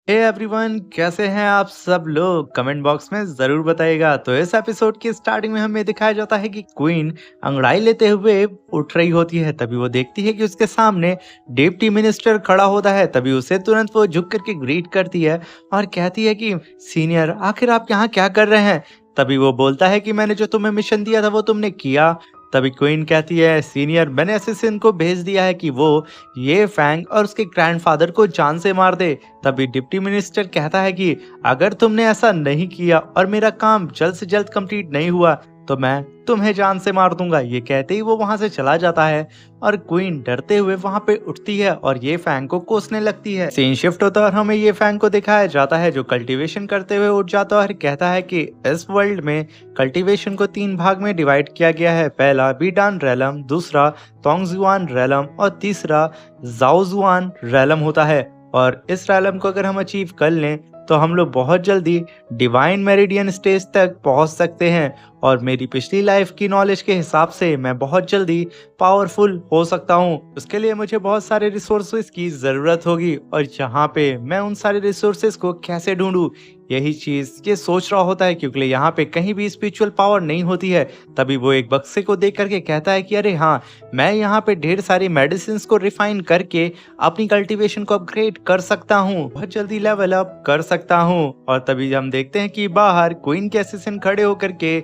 Hey everyone, कैसे हैं आप सब लोग? कमेंट बॉक्स में ज़रूर बताइएगा। तो इस एपिसोड की स्टार्टिंग में हमें दिखाया जाता है कि क्वीन अंगड़ाई लेते हुए उठ रही होती है। तभी वो देखती है कि उसके सामने डिप्टी मिनिस्टर खड़ा होता है। तभी उसे तुरंत वो झुक करके ग्रीट करती है और कहती है कि सीनियर, आखिर आप यहाँ क्या कर रहे हैं? तभी वो बोलता है कि मैंने जो तुम्हें मिशन दिया था वो तुमने किया। तभी क्वीन कहती है, सीनियर, मैंने असिस्टेंट को भेज दिया है कि वो ये फैंग और उसके ग्रैंडफादर को जान से मार दे। तभी डिप्टी मिनिस्टर कहता है कि अगर तुमने ऐसा नहीं किया और मेरा काम जल्द से जल्द कंप्लीट नहीं हुआ तो मैं तुम्हें जान से मार दूंगा। ये कहते ही वो वहां से चला जाता है और क्वीन डरते हुए वहां पे उठती है और ये फैंग को कोसने लगती है। सीन शिफ्ट होता है और हमें ये फैंग को दिखाया जाता है जो कल्टीवेशन करते हुए उठ जाता है और कहता है कि इस वर्ल्ड में कल्टीवेशन को 3 भाग में डिवाइड किया गया है। पहला बीडान रैलम, दूसरा तोंगजुआन रैलम और तीसरा जाओजुआन रैलम होता है। और इस रैलम को अगर हम अचीव कर लें तो हम लोग बहुत जल्दी डिवाइन मेरिडियन स्टेज तक पहुंच सकते हैं। और मेरी पिछली लाइफ की नॉलेज के हिसाब से मैं बहुत जल्दी पावरफुल हो सकता हूँ। उसके लिए मुझे बहुत सारे रिसोर्सेज की ज़रूरत होगी और यहाँ पे मैं उन सारे रिसोर्सेज को कैसे ढूंढूं, यही चीज़ ये सोच रहा होता है क्योंकि यहाँ पे कहीं भी स्पिरिचुअल पावर नहीं होती है। तभी वो एक बक्से को देख करके कहता है कि अरे हाँ, मैं यहाँ पे ढेर सारी मेडिसिन को रिफाइन करके अपनी कल्टीवेशन को अपग्रेड कर सकता हूँ, बहुत जल्दी लेवल अप कर सकता हूँ। और तभी हम देखते हैं कि बाहर क्वीन के असिस्टेंट खड़े होकर के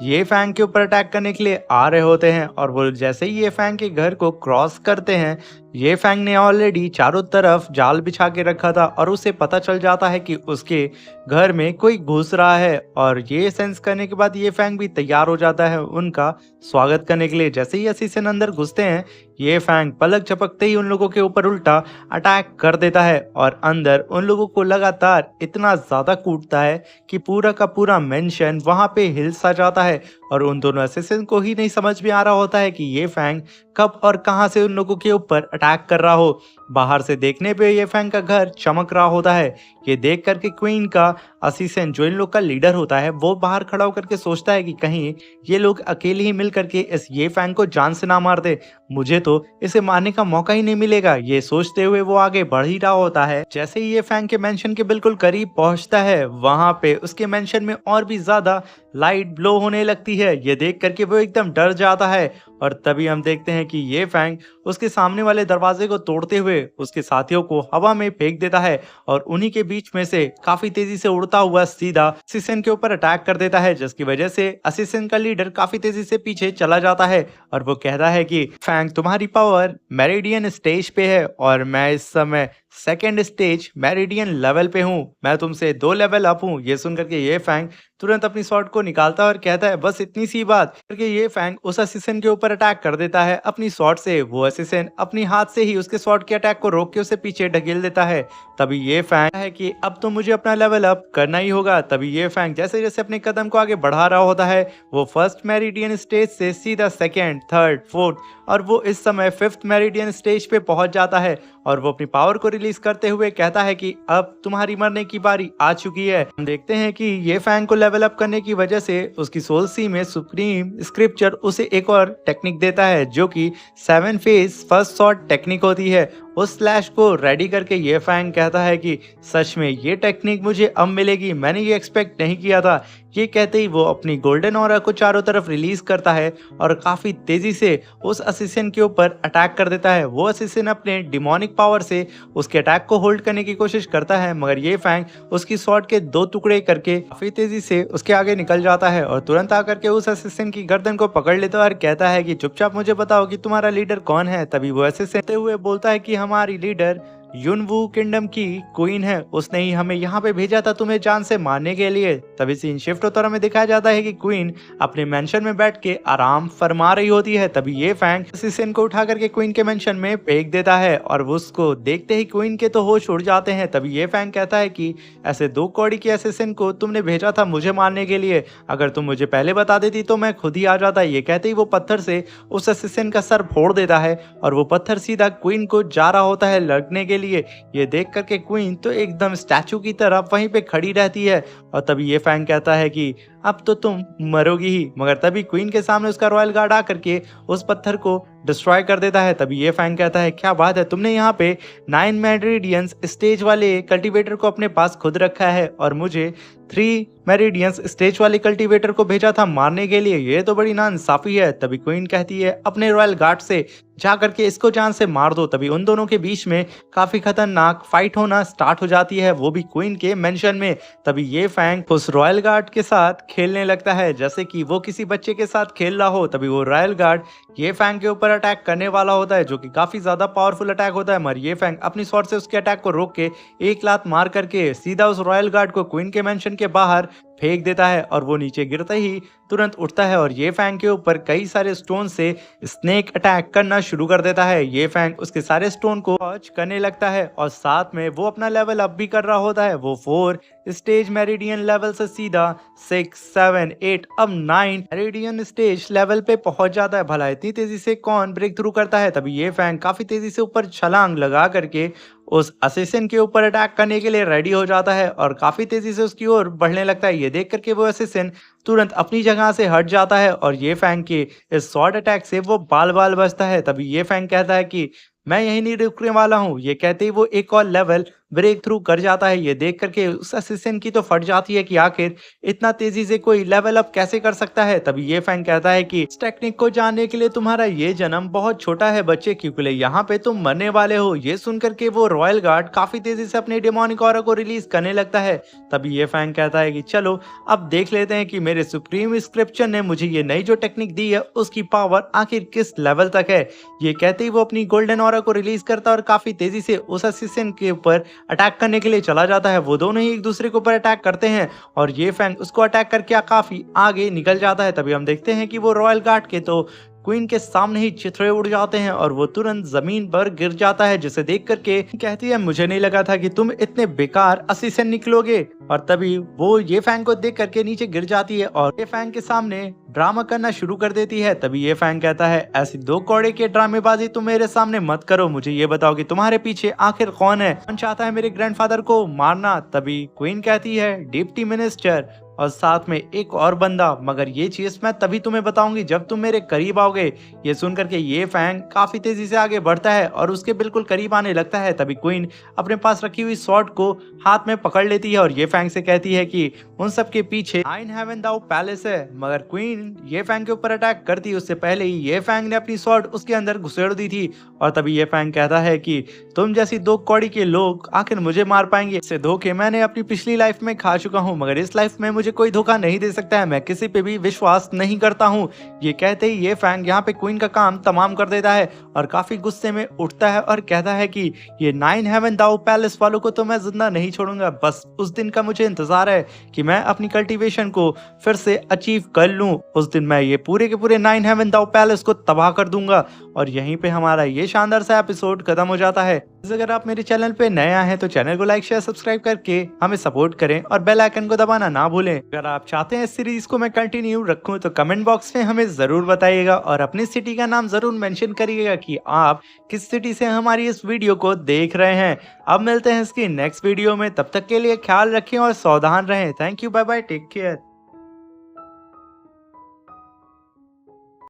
ये फैंग के ऊपर अटैक करने के लिए आ रहे होते हैं। और वो जैसे ही ये फैंग के घर को क्रॉस करते हैं, ये फैंग ने ऑलरेडी चारों तरफ जाल बिछा के रखा था और उसे पता चल जाता है कि उसके घर में कोई घुस रहा है। और ये सेंस करने के बाद ये फैंग भी तैयार हो जाता है उनका स्वागत करने के लिए। जैसे ही असिस्टेंट अंदर घुसते हैं, ये फैंग पलक झपकते ही उन लोगों के ऊपर उल्टा अटैक कर देता है और अंदर उन लोगों को लगातार इतना ज्यादा कूटता है कि पूरा का पूरा मेंशन वहां पे हिल सा जाता है। और उन दोनों असिस्टेंट को ही नहीं समझ में आ रहा होता है कि ये फैंग कब और कहां से उन लोगों के ऊपर अटैक कर रहा हो। बाहर से देखने पे ये फैंग का घर चमक रहा होता है। ये देख करके क्वीन का असिस्टेंट जो इन लोग का लीडर होता है वो बाहर खड़ा होकर के सोचता है कि कहीं ये लोग अकेले ही मिल करके इस ये फैंग को जान से ना मार दे, मुझे तो इसे मारने का मौका ही नहीं मिलेगा। ये सोचते हुए वो आगे बढ़ ही रहा होता है। जैसे ही ये फैंग के मेंशन के बिल्कुल करीब पहुंचता है, वहां पे उसके मेंशन में और भी ज्यादा लाइट ब्लो होने लगती है। ये देख करके वो एकदम डर जाता है और तभी हम देखते हैं कि ये फैंग उसके सामने वाले दरवाजे को तोड़ते हुए उसके साथियों को हवा में फेंक देता है और उन्हीं के बीच में से काफी तेजी से उड़ता हुआ सीधा असिस्टेंट के ऊपर अटैक कर देता है, जिसकी वजह से असिस्टेंट का लीडर काफी तेजी से पीछे चला जाता है। और वो कहता है कि फैंग, तुम्हारी पावर मेरिडियन स्टेज पे है और मैं इस समय सेकेंड स्टेज मेरिडियन लेवल पे हूँ, मैं तुमसे 2 लेवल अप हूँ। ये सुनकर के ये फैंग तुरंत अपनी स्वॉर्ड को निकालता है और कहता है बस इतनी सी बात करके ये फैंग उस असिस्टेंट के ऊपर अटैक कर देता है अपनी स्वॉर्ड से। वो असिस्टेंट अपनी हाथ से ही उसके स्वॉर्ड के अटैक को रोक के उसे पीछे ढकेल देता है। तभी ये फैंग है कि अब तो मुझे अपना लेवल अप करना ही होगा। तभी ये फैंग जैसे जैसे अपने कदम को आगे बढ़ा रहा होता है, वो फर्स्ट मेरिडियन स्टेज से सीधा सेकेंड, थर्ड, फोर्थ और वो इस समय फिफ्थ मेरिडियन स्टेज पे पहुंच जाता है। और वो अपनी पावर को रिलीज करते हुए कहता है कि अब तुम्हारी मरने की बारी आ चुकी है। हम देखते हैं कि ये फैंग को लेवल अप करने की वजह से उसकी सोल सी में सुप्रीम स्क्रिप्चर उसे एक और टेक्निक देता है जो कि 7 फेज फर्स्ट शॉट टेक्निक होती है। उस स्लैश को रेडी करके ये फैंग कहता है कि सच में ये टेक्निक मुझे अब मिलेगी, मैंने ये एक्सपेक्ट नहीं किया था। ये कहते ही वो अपनी गोल्डन ऑरा को चारों तरफ रिलीज करता है और काफी तेजी से उस असिस्टेंट के ऊपर अटैक कर देता है। वो असिस्टेंट अपने डिमोनिक पावर से उसके अटैक को होल्ड करने की कोशिश करता है, मगर ये फैंग उसकी स्वॉर्ड के 2 टुकड़े करके काफी तेजी से उसके आगे निकल जाता है और तुरंत आकर के उस असिस्टेंट की गर्दन को पकड़ लेता है और कहता है कि चुपचाप मुझे बताओ कि तुम्हारा लीडर कौन है। तभी वो असिस्टेंट हुए बोलता है कि हमारी लीडर युनवू किंगडम की क्वीन है, उसने ही हमें यहाँ पे भेजा था तुम्हें जान से मारने के लिए। तभी सीन शिफ्ट होता और हमें दिखाया जाता है कि क्वीन अपने मेंशन में बैठ के आराम फरमा रही होती है। तभी ये फैंग असिस्टेंट को उठा करके क्वीन के मेंशन में फेंक देता है और उसको देखते ही क्वीन के तो होश उड़ जाते हैं। तभी ये फैंग कहता है कि ऐसे 2 कौड़ी के असिस्टेंट को तुमने भेजा था मुझे मारने के लिए, अगर तुम मुझे पहले बता देती तो मैं खुद ही आ जाता। ये कहते ही वो पत्थर से उस असिस्टेंट का सर फोड़ देता है और वो पत्थर सीधा क्वीन को जा रहा होता है लड़ने के लिए। ये देख करके क्वीन तो एकदम स्टैचू की तरह वहीं पे खड़ी रहती है और तभी ये फैंग कहता है कि अब तो तुम मरोगी ही। मगर तभी क्वीन के सामने उसका रॉयल गार्ड आकर के उस पत्थर को डिस्ट्रॉय कर देता है। तभी ये फैंग कहता है, क्या बात है, तुमने यहाँ पे 9 मेरिडियंस स्टेज वाले कल्टीवेटर को अपने पास खुद रखा है और मुझे 3 मेरिडियंस स्टेज वाले कल्टीवेटर को भेजा था मारने के लिए। ये तो बड़ी नाइंसाफी है। तभी क्वीन कहती है, अपने रॉयल गार्ड से जा करके इसको जान से मार दो। तभी उन दोनों के बीच में काफी खतरनाक फाइट होना स्टार्ट हो जाती है, वो भी क्वीन के मेंशन में। तभी ये फैंग उस रॉयल गार्ड के साथ खेलने लगता है जैसे कि वो किसी बच्चे के साथ खेल रहा हो। तभी वो रॉयल गार्ड ये फैंग के ऊपर अटैक करने वाला होता है, जो कि काफी ज्यादा पावरफुल अटैक होता है, मगर ये फैंग अपनी स्वॉर्ड से उसके अटैक को रोक के एक लात मार करके सीधा उस रॉयल गार्ड को क्वीन के मेंशन के बाहर फेंक देता है और वो नीचे गिरते ही तुरंत उठता है और ये फैंग के ऊपर कई सारे स्टोन से स्नेक अटैक करना शुरू कर देता है। ये फैंग उसके सारे स्टोन को वॉच करने लगता है और साथ में वो अपना लेवल अप भी कर रहा होता है। वो 4 स्टेज मेरिडियन लेवल से सीधा 6, 7, 8 अब 9 मेरिडियन स्टेज लेवल पे पहुंच जाता है। भला इतनी तेजी से कौन ब्रेक थ्रू करता है। तभी ये फैंग काफी तेजी से ऊपर छलांग लगा करके उस असिस्टेंट के ऊपर अटैक करने के लिए रेडी हो जाता है और काफी तेजी से उसकी ओर बढ़ने लगता है। ये देख करके वो असिस्टेंट तुरंत अपनी जगह से हट जाता है और ये फैंग के इस शॉर्ट अटैक से वो बाल बाल बचता है। तभी ये फैंग कहता है कि मैं यहीं नहीं रुकने वाला हूँ। ये कहते ही वो एक और लेवल ब्रेक थ्रू कर जाता है। ये देख करके उस असिस्टेंट की तो फट जाती है कि आखिर इतना तेजी से कोई लेवल अप कैसे कर सकता है। तभी ये फैंग कहता है कि इस टेक्निक को जानने के लिए तुम्हारा ये जन्म बहुत छोटा है बच्चे, क्योंकि यहाँ पे तुम मरने वाले हो। ये सुनकर के वो रॉयल गार्ड काफी तेजी से अपने डेमोनिक ऑरा को रिलीज करने लगता है। तभी ये फैंग कहता है कि चलो अब देख लेते हैं कि मेरे सुप्रीम स्क्रिप्चर ने मुझे ये नई जो टेक्निक दी है उसकी पावर आखिर किस लेवल तक है। ये कहते ही वो अपनी गोल्डन ऑरा को रिलीज करता है और काफी तेजी से उस असिस्टेंट के ऊपर अटैक करने के लिए चला जाता है। वो दोनों ही एक दूसरे के ऊपर अटैक करते हैं और ये फैंग उसको अटैक करके काफी आगे निकल जाता है। तभी हम देखते हैं कि वो रॉयल गार्ड के तो क्वीन के सामने ही चिथड़े उड़ जाते हैं और वो तुरंत जमीन पर गिर जाता है, जिसे देख करके कहती है, मुझे नहीं लगा था कि तुम इतने बेकार असिस्टेंट निकलोगे। और तभी वो ये फैंग को देख करके नीचे गिर जाती है और ये फैंग के सामने ड्रामा करना शुरू कर देती है। तभी ये फैंग कहता है, ऐसी 2 कौड़े के ड्रामेबाजी तुम मेरे सामने मत करो। मुझे ये बताओ कि तुम्हारे पीछे आखिर कौन है, कौन चाहता है मेरे ग्रैंडफादर को मारना। तभी क्वीन कहती है, डिप्टी मिनिस्टर और साथ में एक और बंदा, मगर ये चीज मैं तभी तुम्हें बताऊंगी जब तुम मेरे करीब आओगे। ये सुनकर के ये फैंग काफी तेजी से आगे बढ़ता है और उसके बिल्कुल करीब आने लगता है। तभी क्वीन अपने पास रखी हुई स्वॉर्ड को हाथ में पकड़ लेती है और ये फैंग से कहती है कि उन सब के पीछे 9 हेवन दाउ पैलेस है। मगर क्वीन ये फैंग के ऊपर अटैक करती उससे पहले ही ये फैंग ने अपनी स्वॉर्ड उसके अंदर घुसेड़ दी थी। और तभी ये फैंग कहता है कि तुम जैसी 2 कौड़ी के लोग आखिर मुझे मार पाएंगे। इससे धोखे मैंने अपनी पिछली लाइफ में खा चुका हूँ, मगर इस लाइफ में मुझे कोई धोखा नहीं दे सकता है। मैं किसी पे भी विश्वास नहीं करता हूँ। ये कहते ही ये फैंग यहाँ पे क्वीन का काम तमाम कर देता है और काफी गुस्से में उठता है और कहता है कि ये 9 हेवन दाउ पैलेस वालों को तो मैं जिंदा नहीं छोड़ूंगा। बस उस दिन का मुझे इंतजार है कि मैं अपनी कल्टीवेशन को फिर से अचीव कर लूं। उस दिन मैं ये पूरे के पूरे 9 हेवन दाउ पैलेस को तबाह कर दूंगा। और यहीं पे हमारा ये शानदार सा एपिसोड खत्म हो जाता है। अगर आप मेरे चैनल पे नए आए हैं तो चैनल को लाइक शेयर सब्सक्राइब करके हमें सपोर्ट करें और बेल आइकन को दबाना ना भूलें। अगर आप चाहते हैं इस सीरीज को मैं कंटिन्यू रखूं तो कमेंट बॉक्स में हमें जरूर बताइएगा और अपनी सिटी का नाम जरूर मेंशन करिएगा कि आप किस सिटी से हमारी इस वीडियो को देख रहे हैं। अब मिलते हैं इसकी नेक्स्ट वीडियो में, तब तक के लिए ख्याल रखें और सावधान रहें। Thank you, bye bye, take care.